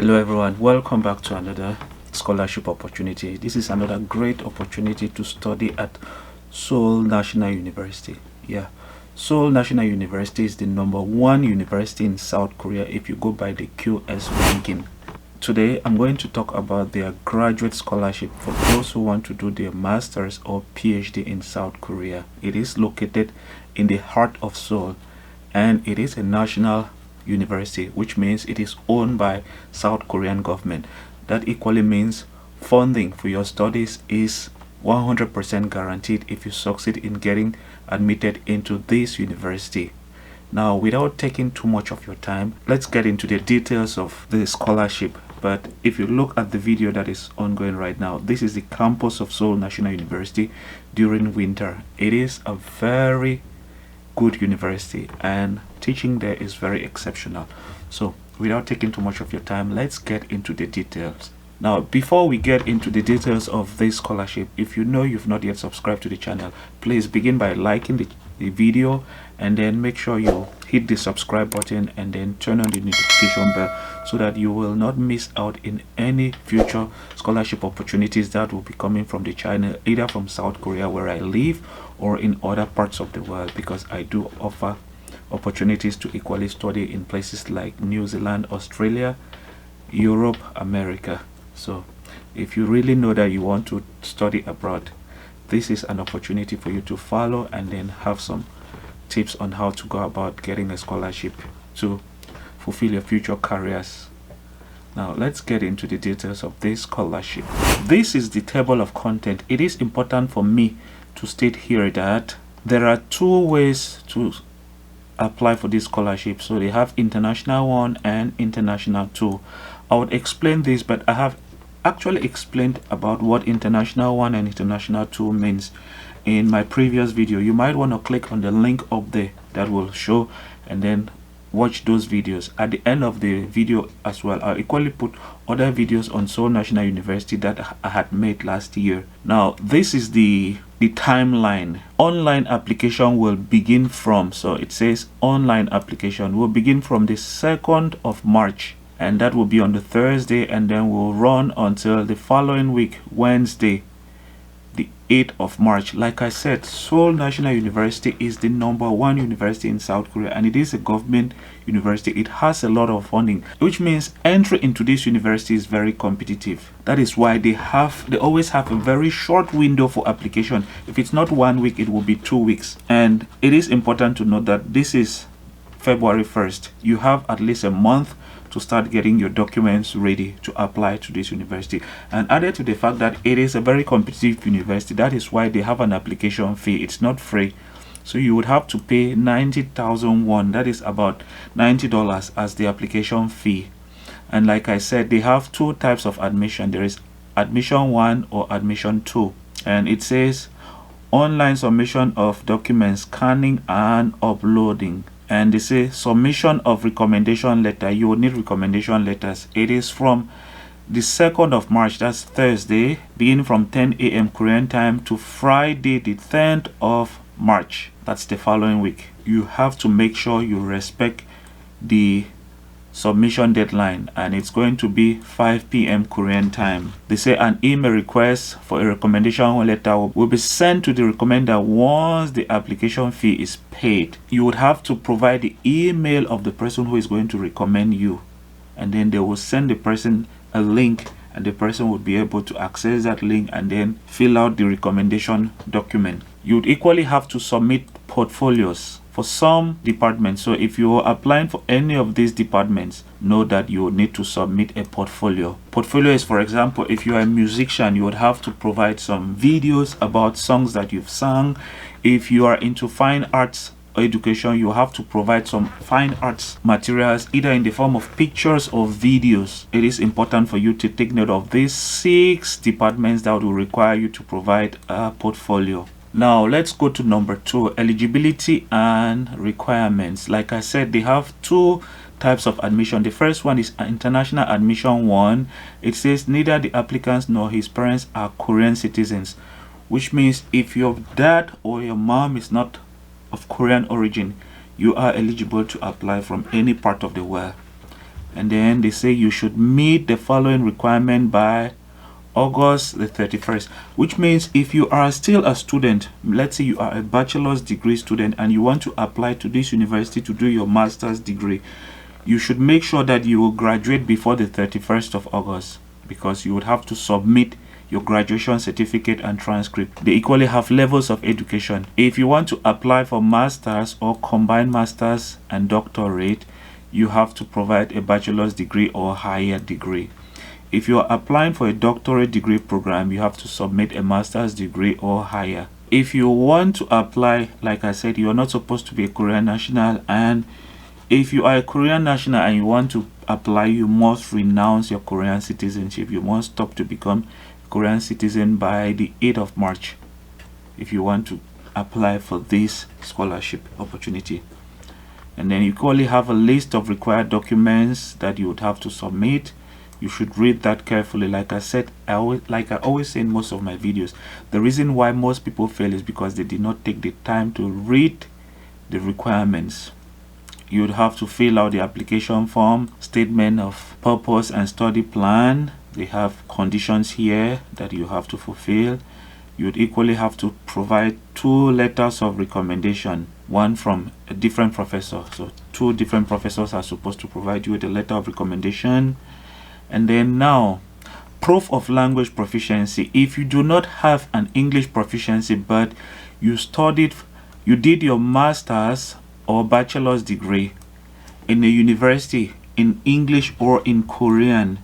Hello everyone, welcome back to another scholarship opportunity. This is another great opportunity to study at Seoul National University. Seoul National University is the #1 university in South Korea if you go by the QS ranking. Today I'm going to talk about their graduate scholarship for those who want to do their master's or PhD in South Korea. It is located in the heart of Seoul and it is a national university, which means it is owned by South Korean government. That equally means funding for your studies is 100% guaranteed if you succeed in getting admitted into this university. Now, without taking too much of your time, let's get into the details of the scholarship. But if you look at the video that is ongoing right now, this is the campus of Seoul National University during winter. It is a very good university and teaching there is very exceptional. So without taking too much of your time, let's get into the details. Now, before we get into the details of this scholarship, if you know you've not yet subscribed to the channel, please begin by liking the video and then make sure you hit the subscribe button and then turn on the notification bell so that you will not miss out in any future scholarship opportunities that will be coming from the channel, either from South Korea where I live or in other parts of the world, because I do offer opportunities to equally study in places like New Zealand, Australia, Europe, America. So if you really know that you want to study abroad, this is an opportunity for you to follow and then have some tips on how to go about getting a scholarship to fulfill your future careers. Now let's get into the details of this scholarship. This is the table of content. It is important for me to state here that there are two ways to apply for this scholarship. So they have international 1 and international 2. I would explain this, but I have actually explained about what international 1 and international 2 means in my previous video. You might want to click on the link up there that will show and then watch those videos. At the end of the video as well, I'll equally put other videos on Seoul National University that I had made last year. Now this is the timeline. Online application will begin from, so it says online application will begin from the 2nd of March, and that will be on the Thursday, and then will run until the following week, Wednesday, the 8th of March. Like I said, Seoul National University is the #1 university in South Korea, and it is a government university. It has a lot of funding, which means entry into this university is very competitive. That is why they always have a very short window for application. If it's not 1 week, it will be 2 weeks. And it is important to note that this is February 1st. You have at least a month to start getting your documents ready to apply to this university. And added to the fact that it is a very competitive university, that is why they have an application fee. It's not free, so you would have to pay 90,000 won, that is about $90, as the application fee. And like I said, they have two types of admission. There is admission 1 or admission 2, and it says online submission of documents, scanning and uploading. And they say submission of recommendation letter. You will need recommendation letters. It is from the 2nd of March, that's Thursday, beginning from 10 a.m. Korean time to Friday the 10th of March, that's the following week. You have to make sure you respect the submission deadline, and it's going to be 5 p.m. Korean time. They say an email request for a recommendation letter will be sent to the recommender once the application fee is paid. You would have to provide the email of the person who is going to recommend you, and then they will send the person a link, and the person would be able to access that link and then fill out the recommendation document. You would equally have to submit portfolios for some departments. So if you are applying for any of these departments, know that you will need to submit a portfolio. Portfolio is, for example, if you are a musician, you would have to provide some videos about songs that you've sung. If you are into fine arts education, you have to provide some fine arts materials, either in the form of pictures or videos. It is important for you to take note of these 6 departments that will require you to provide a portfolio. Now let's go to number 2, eligibility and requirements. Like I said, they have 2 types of admission. The first one is international admission 1. It says neither the applicants nor his parents are Korean citizens, which means if your dad or your mom is not of Korean origin, you are eligible to apply from any part of the world. And then they say you should meet the following requirement by August the 31st, which means if you are still a student, let's say you are a bachelor's degree student and you want to apply to this university to do your master's degree, you should make sure that you will graduate before the 31st of August, because you would have to submit your graduation certificate and transcript. They equally have levels of education. If you want to apply for master's or combined master's and doctorate, you have to provide a bachelor's degree or higher degree. If you are applying for a doctorate degree program, you have to submit a master's degree or higher. If you want to apply, like I said, you're not supposed to be a Korean national, and if you are a Korean national and you want to apply, you must renounce your Korean citizenship. You must stop to become a Korean citizen by the 8th of March if you want to apply for this scholarship opportunity. And then you equally have a list of required documents that you would have to submit. You should read that carefully. Like I said, like I always say in most of my videos, the reason why most people fail is because they did not take the time to read the requirements. You would have to fill out the application form, statement of purpose and study plan. They have conditions here that you have to fulfill. You would equally have to provide 2 letters of recommendation, one from a different professor. So 2 different professors are supposed to provide you with a letter of recommendation. And then now, proof of language proficiency. If you do not have an English proficiency, but you did your master's or bachelor's degree in a university in English or in Korean,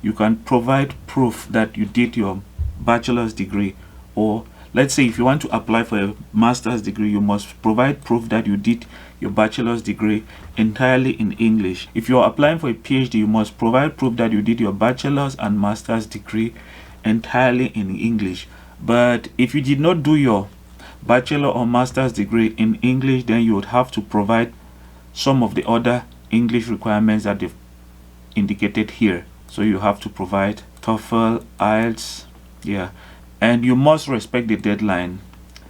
you can provide proof that you did your bachelor's degree. Or let's say if you want to apply for a master's degree, you must provide proof that you did your bachelor's degree entirely in English. If you are applying for a PhD, you must provide proof that you did your bachelor's and master's degree entirely in English. But if you did not do your bachelor or master's degree in English, then you would have to provide some of the other English requirements that they've indicated here. So you have to provide TOEFL, IELTS, and you must respect the deadline.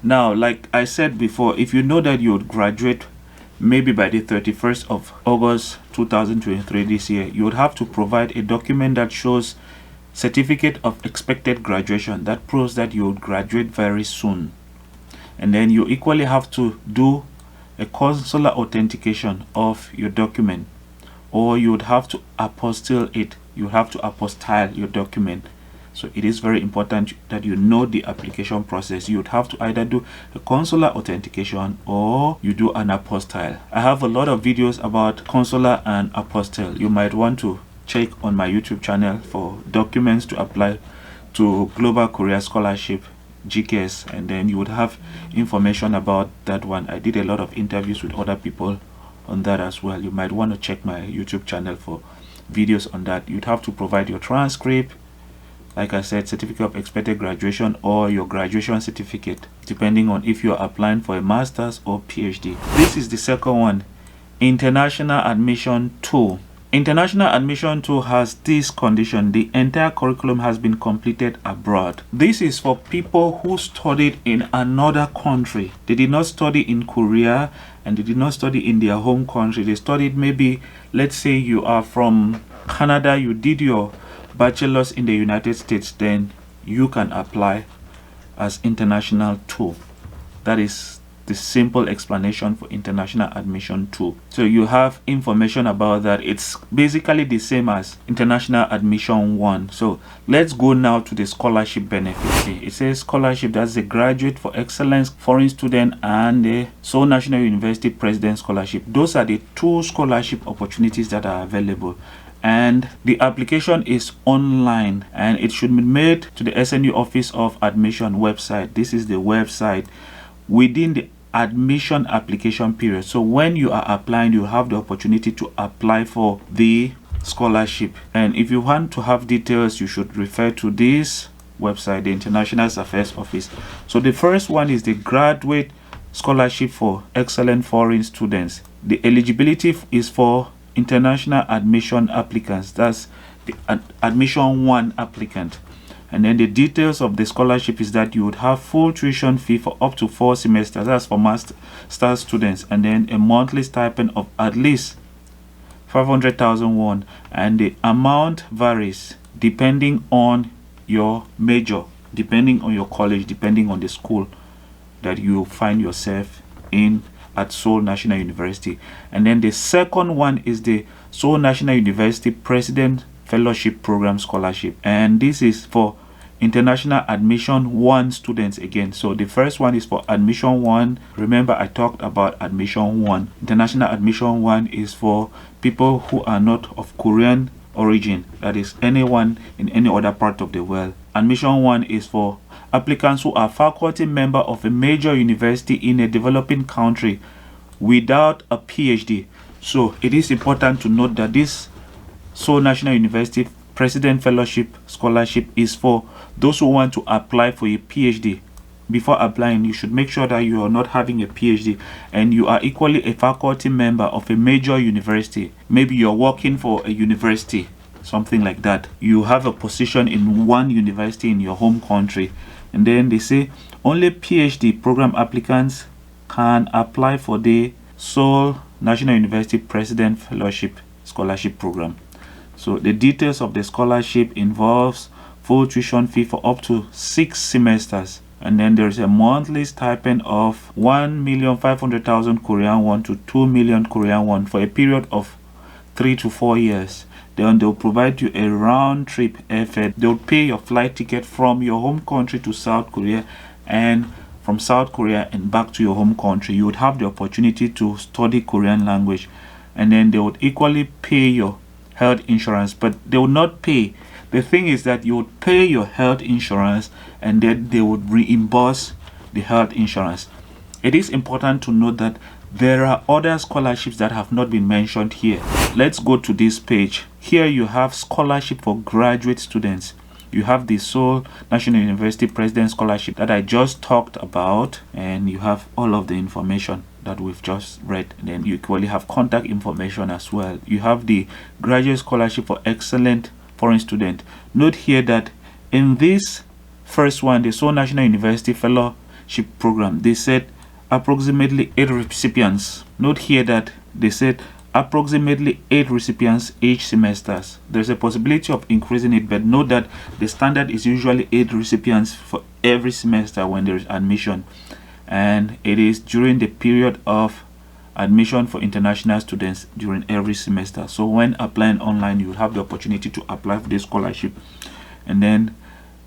Now, like I said before, if you know that you would graduate maybe by the 31st of August 2023 this year, you would have to provide a document that shows certificate of expected graduation that proves that you would graduate very soon. And then you equally have to do a consular authentication of your document, or you would have to apostille it. You have to apostille your document. So it is very important that you know the application process. You would have to either do a consular authentication or you do an apostille. I have a lot of videos about consular and apostille. You might want to check on my YouTube channel for documents to apply to Global Korea Scholarship GKS, and then you would have information about that one. I did a lot of interviews with other people on that as well. You might want to check my YouTube channel for videos on that. You'd have to provide your transcript, like I said, certificate of expected graduation or your graduation certificate, depending on if you're applying for a master's or PhD. This is the second one, international admission tool. International admission tool has this condition: the entire curriculum has been completed abroad. This is for people who studied in another country. They did not study in Korea and they did not study in their home country. They studied, maybe, let's say you are from Canada, you did your bachelor's in the United States, then you can apply as international tool. That is the simple explanation for international admission tool. So you have information about that. It's basically the same as international admission 1. So let's go now to the scholarship benefits. It says scholarship, that's a graduate for excellence, foreign student, and the Seoul National University President Scholarship. Those are the 2 scholarship opportunities that are available. And the application is online and it should be made to the SNU Office of Admission website. This is the website within the admission application period. So when you are applying, you have the opportunity to apply for the scholarship. And if you want to have details, you should refer to this website, the International Affairs Office. So the first one is the graduate scholarship for excellent foreign students. The eligibility is for international admission applicants. That's the admission 1 applicant. And then the details of the scholarship is that you would have full tuition fee for up to 4 semesters. That's for master students. And then a monthly stipend of at least 500,000 won, and the amount varies depending on your major, depending on your college, depending on the school that you find yourself in at Seoul National University. And then the second one is the Seoul National University President Fellowship Program Scholarship, and this is for International Admission 1 students again. So the first one is for Admission 1. Remember, I talked about Admission 1. International Admission 1 is for people who are not of Korean origin, that is anyone in any other part of the world. Admission 1 is for applicants who are faculty member of a major university in a developing country without a PhD. So it is important to note that this Seoul National University President Fellowship Scholarship is for those who want to apply for a PhD. Before applying, you should make sure that you are not having a PhD and you are equally a faculty member of a major university. Maybe you're working for a university, something like that. You have a position in one university in your home country, and then they say only PhD program applicants can apply for the Seoul National University President Fellowship Scholarship Program. So the details of the scholarship involves full tuition fee for up to 6 semesters, and then there is a monthly stipend of 1,500,000 Korean won to 2 million Korean won for a period of 3 to 4 years. Then they'll provide you a round trip airfare. They'll pay your flight ticket from your home country to South Korea, and from South Korea and back to your home country. You would have the opportunity to study Korean language, and then they would equally pay your health insurance, but they will not pay. The thing is that you would pay your health insurance and then they would reimburse the health insurance. It is important to note that there are other scholarships that have not been mentioned here. Let's go to this page. Here you have scholarship for graduate students. You have the Seoul National University President Scholarship that I just talked about, and you have all of the information that we've just read. Then you equally have contact information as well. You have the Graduate Scholarship for Excellent Foreign Student. Note here that in this first one, the Seoul National University Fellowship Program, they said approximately 8 recipients. Note here that they said approximately 8 recipients each semester. There's a possibility of increasing it, but note that the standard is usually 8 recipients for every semester when there is admission, and it is during the period of admission for international students during every semester. So when applying online, you will have the opportunity to apply for this scholarship. And then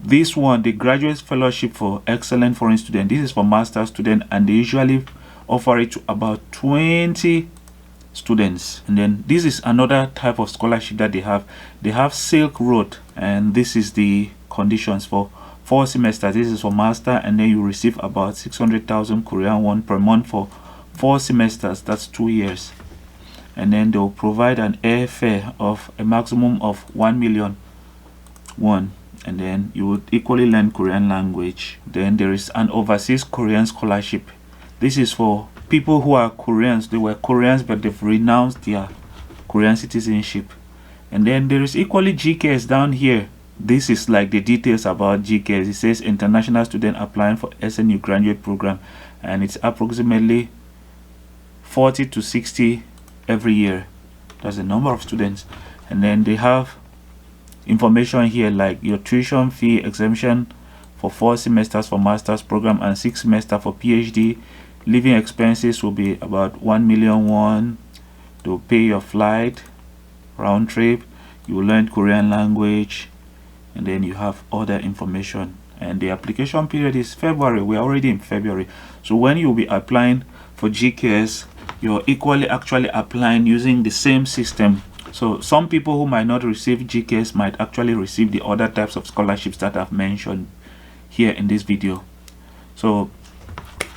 this one, the Graduate Fellowship for Excellent Foreign Student, this is for master's student, and they usually offer it to about 20 students. And then this is another type of scholarship that they have Silk Road, and this is the conditions for 4 semesters. This is for master, and then you receive about 600,000 Korean won per month for 4 semesters. That's 2 years. And then they'll provide an airfare of a maximum of 1 million won, and then you would equally learn Korean language. Then there is an overseas Korean scholarship. This is for people who are Koreans. They were Koreans, but they've renounced their Korean citizenship. And then there is equally GKS down here. This is like the details about GKS. It says international student applying for SNU graduate program, and it's approximately 40 to 60 every year. That's the number of students. And then they have information here like your tuition fee exemption for 4 semesters for master's program and 6 semesters for PhD. Living expenses will be about 1 million won. They'll pay your flight round trip. You will learn Korean language, and then you have other information. And the application period is February. We're already in February. So when you'll be applying for GKS, you're equally actually applying using the same system. So some people who might not receive GKS might actually receive the other types of scholarships that I've mentioned here in this video. So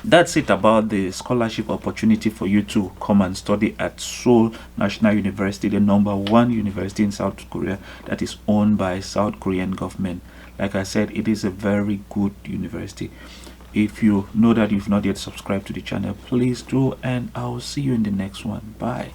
that's it about the scholarship opportunity for you to come and study at Seoul National University, the #1 university in South Korea that is owned by South Korean government. Like I said, it is a very good university. If you know that you've not yet subscribed to the channel, please do, and I'll see you in the next one. Bye.